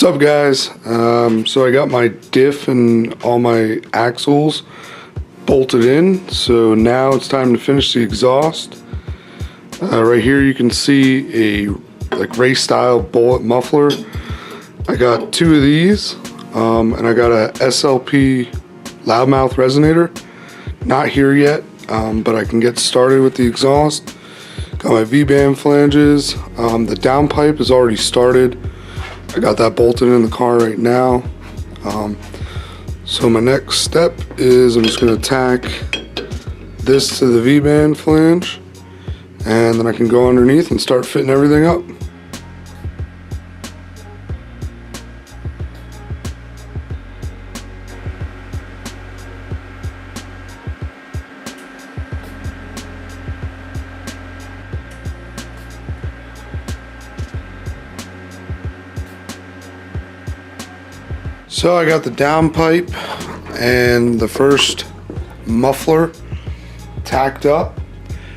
What's up, guys? So I got my diff and all my axles bolted in, so now it's time to finish the exhaust. Right here you can see a race style bullet muffler. I got two of these, and I got a SLP loudmouth resonator. Not here yet, but I can get started with the exhaust. Got my V-band flanges. The downpipe is already started. I got that bolted in the car right now. So my next step is I'm just going to tack this to the V-band flange, and then I can go underneath and start fitting everything up. So I got the downpipe and the first muffler tacked up.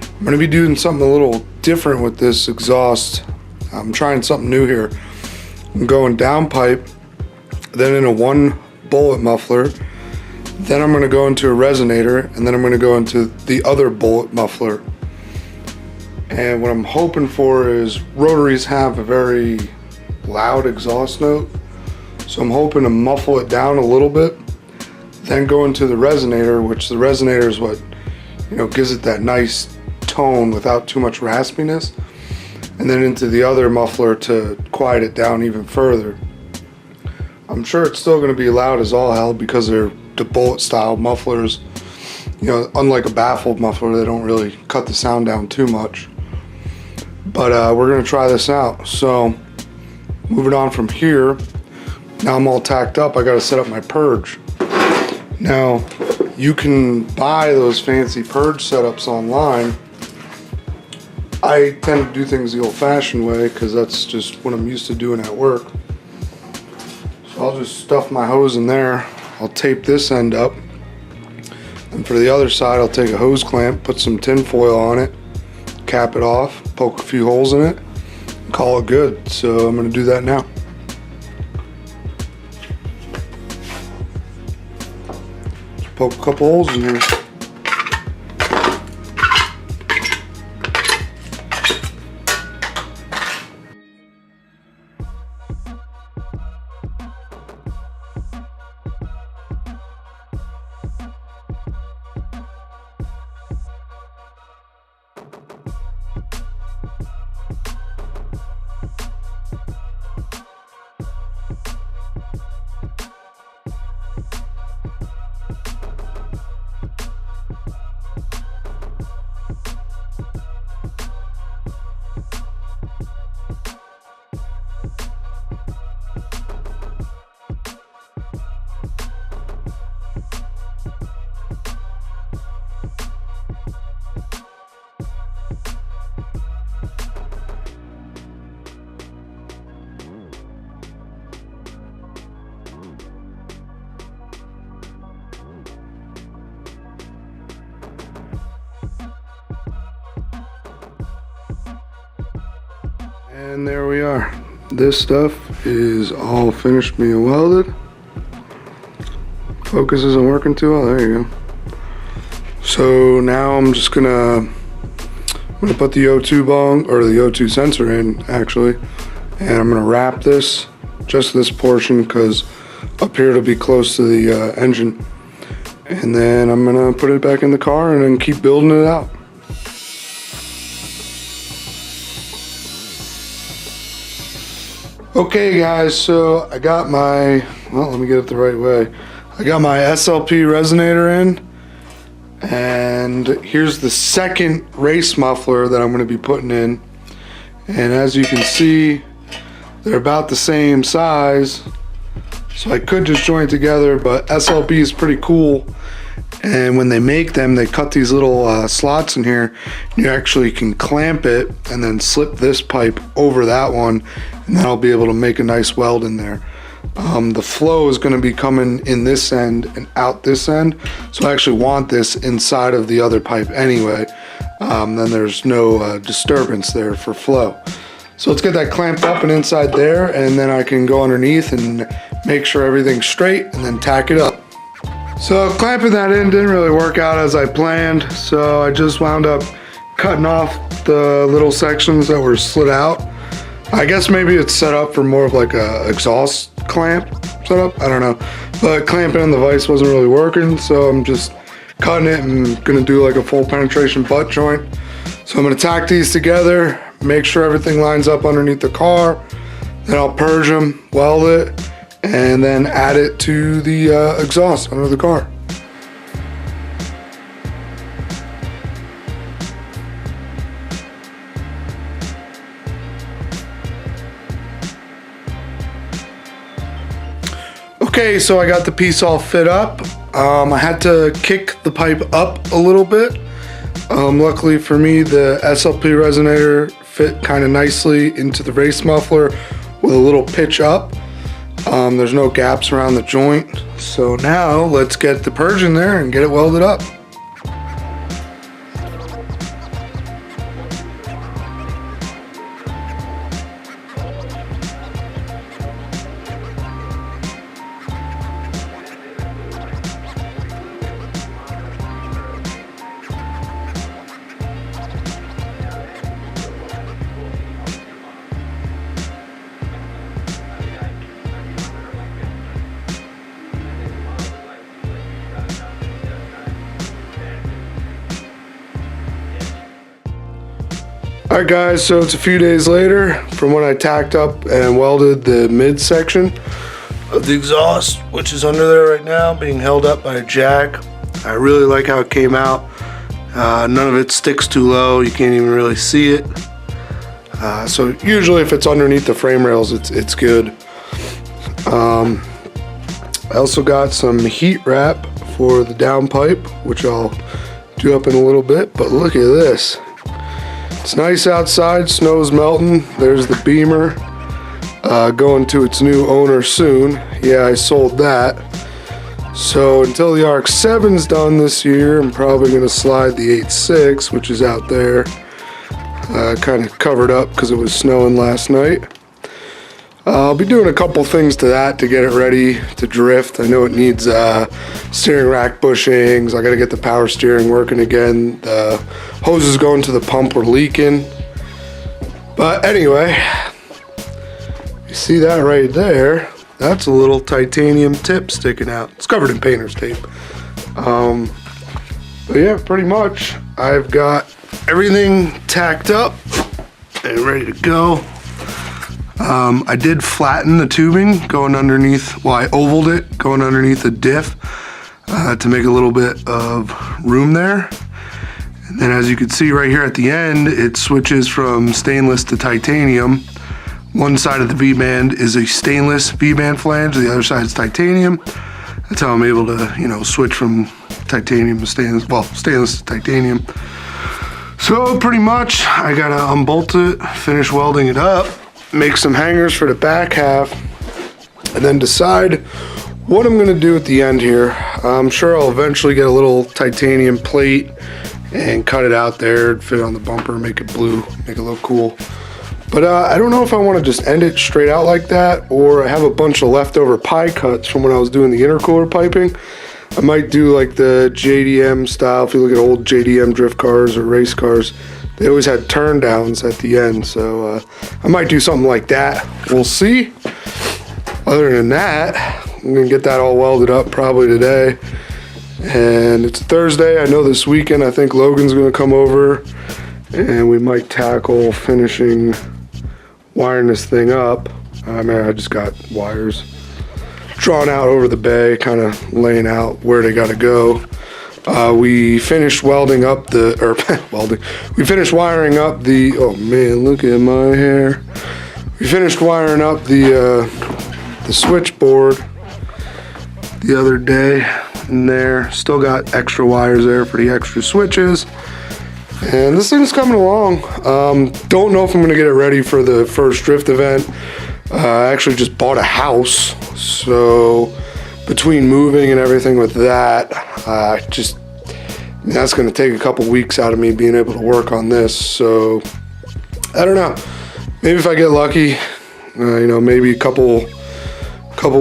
I'm going to be doing something a little different with this exhaust. I'm trying something new here. I'm going downpipe, then in a one bullet muffler, then I'm going to go into a resonator, and then I'm going to go into the other bullet muffler. And what I'm hoping for is rotaries have a very loud exhaust note. So I'm hoping to muffle it down a little bit, then go into the resonator, which the resonator is what, gives it that nice tone without too much raspiness, and then into the other muffler to quiet it down even further. I'm sure it's still going to be loud as all hell because they're the bullet style mufflers. Unlike a baffled muffler, they don't really cut the sound down too much. But we're going to try this out. So moving on from here. Now I'm all tacked up, I gotta set up my purge. Now, you can buy those fancy purge setups online. I tend to do things the old-fashioned way because that's just what I'm used to doing at work. So I'll just stuff my hose in there. I'll tape this end up. And for the other side, I'll take a hose clamp, put some tin foil on it, cap it off, poke a few holes in it, and call it good. So I'm gonna do that now. Poke a couple holes in here. And there we are. This stuff is all finished being welded. Focus isn't working too well. There you go. So now I'm just gonna put the O2 bong, or the O2 sensor in actually, and I'm gonna wrap this, just this portion, because up here it'll be close to the engine. And then I'm gonna put it back in the car and then keep building it out. Okay guys, so I got my, let me get it the right way. I got my SLP resonator in, and here's the second race muffler that I'm going to be putting in. And as you can see, they're about the same size, so I could just join together, but SLP is pretty cool. And when they make them, they cut these little slots in here. You actually can clamp it and then slip this pipe over that one, and then I'll be able to make a nice weld in there. The flow is going to be coming in this end and out this end, so I actually want this inside of the other pipe anyway. Then there's no disturbance there for flow. So let's get that clamped up and inside there, and then I can go underneath and make sure everything's straight and then tack it up. So clamping that in didn't really work out as I planned, so I just wound up cutting off the little sections that were slid out. I guess maybe it's set up for more of like a exhaust clamp setup, I don't know. But clamping on the vise wasn't really working, so I'm just cutting it and gonna do like a full penetration butt joint. So I'm gonna tack these together, make sure everything lines up underneath the car, then I'll purge them, weld it, and then add it to the exhaust under the car. Okay, so I got the piece all fit up. I had to kick the pipe up a little bit. Luckily for me, the SLP resonator fit kind of nicely into the race muffler with a little pitch up. There's no gaps around the joint. So now let's get the purge in there and get it welded up. Alright guys, so it's a few days later from when I tacked up and welded the mid section of the exhaust, which is under there right now, being held up by a jack. I really like how it came out. None of it sticks too low, you can't even really see it. So usually if it's underneath the frame rails, it's good. I also got some heat wrap for the downpipe, which I'll do up in a little bit, but look at this. It's nice outside, snow's melting. There's the Beamer going to its new owner soon. Yeah, I sold that. So until the RX-7's done this year, I'm probably going to slide the 8.6, which is out there. Kind of covered up because it was snowing last night. I'll be doing a couple things to that to get it ready to drift. I know it needs steering rack bushings. I got to get the power steering working again. The hoses going to the pump were leaking. But anyway, you see that right there? That's a little titanium tip sticking out. It's covered in painter's tape. But yeah, pretty much I've got everything tacked up and ready to go. I did flatten the tubing going underneath, well, I ovaled it going underneath the diff to make a little bit of room there. And then as you can see right here at the end, it switches from stainless to titanium. One side of the V-band is a stainless V-band flange, the other side is titanium. That's how I'm able to, you know, switch from titanium to stainless, well, stainless to titanium. So pretty much, I gotta unbolt it, finish welding it up, make some hangers for the back half, and then decide what I'm going to do at the end here. I'm sure I'll eventually get a little titanium plate and cut it out there, fit it on the bumper, make it blue, make it look cool. But I don't know if I want to just end it straight out like that, or I have a bunch of leftover pie cuts from when I was doing the intercooler piping. I might do like the JDM style. If you look at old JDM drift cars or race cars, they always had turn downs at the end, so I might do something like that. We'll see. Other than that, I'm gonna get that all welded up probably today. And it's Thursday. I know this weekend I think Logan's gonna come over and we might tackle finishing wiring this thing up. I mean, I just got wires drawn out over the bay, kind of laying out where they gotta go. We finished welding up the, we finished wiring up the, oh man, look at my hair. We finished wiring up the switchboard the other day in there. Still got extra wires there for the extra switches. And this thing's coming along. Don't know if I'm gonna get it ready for the first drift event. I actually just bought a house, so between moving and everything with that, that's going to take a couple weeks out of me being able to work on this. So I don't know, maybe if I get lucky, you know, maybe a couple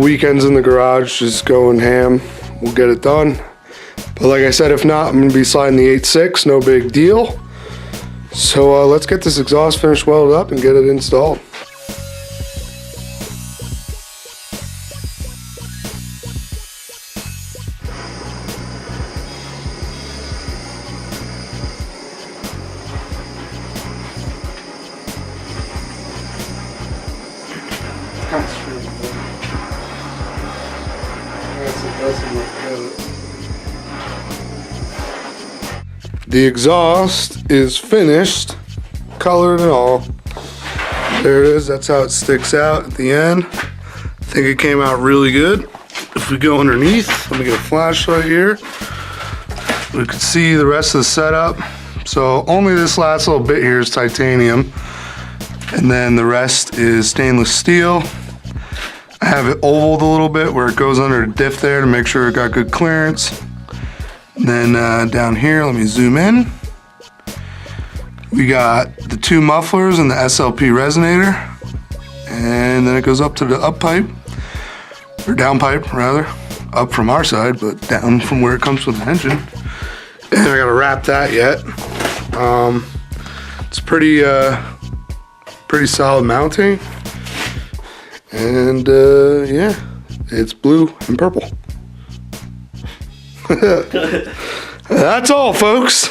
weekends in the garage, just going ham, we'll get it done. But like I said, if not, I'm gonna be sliding the 8.6, no big deal. So let's get this exhaust finish welded up and get it installed. The exhaust is finished, colored and all. There it is, that's how it sticks out at the end. I think it came out really good. If we go underneath, let me get a flashlight here. We can see the rest of the setup. So only this last little bit here is titanium, and then the rest is stainless steel. I have it ovaled a little bit where it goes under the diff there to make sure it got good clearance. And then down here, let me zoom in. We got the 2 mufflers and the SLP resonator. And then it goes up to the up pipe, or down pipe rather. Up from our side, but down from where it comes from the engine. And I gotta wrap that yet. It's pretty solid mounting. And yeah, it's blue and purple. That's all, folks.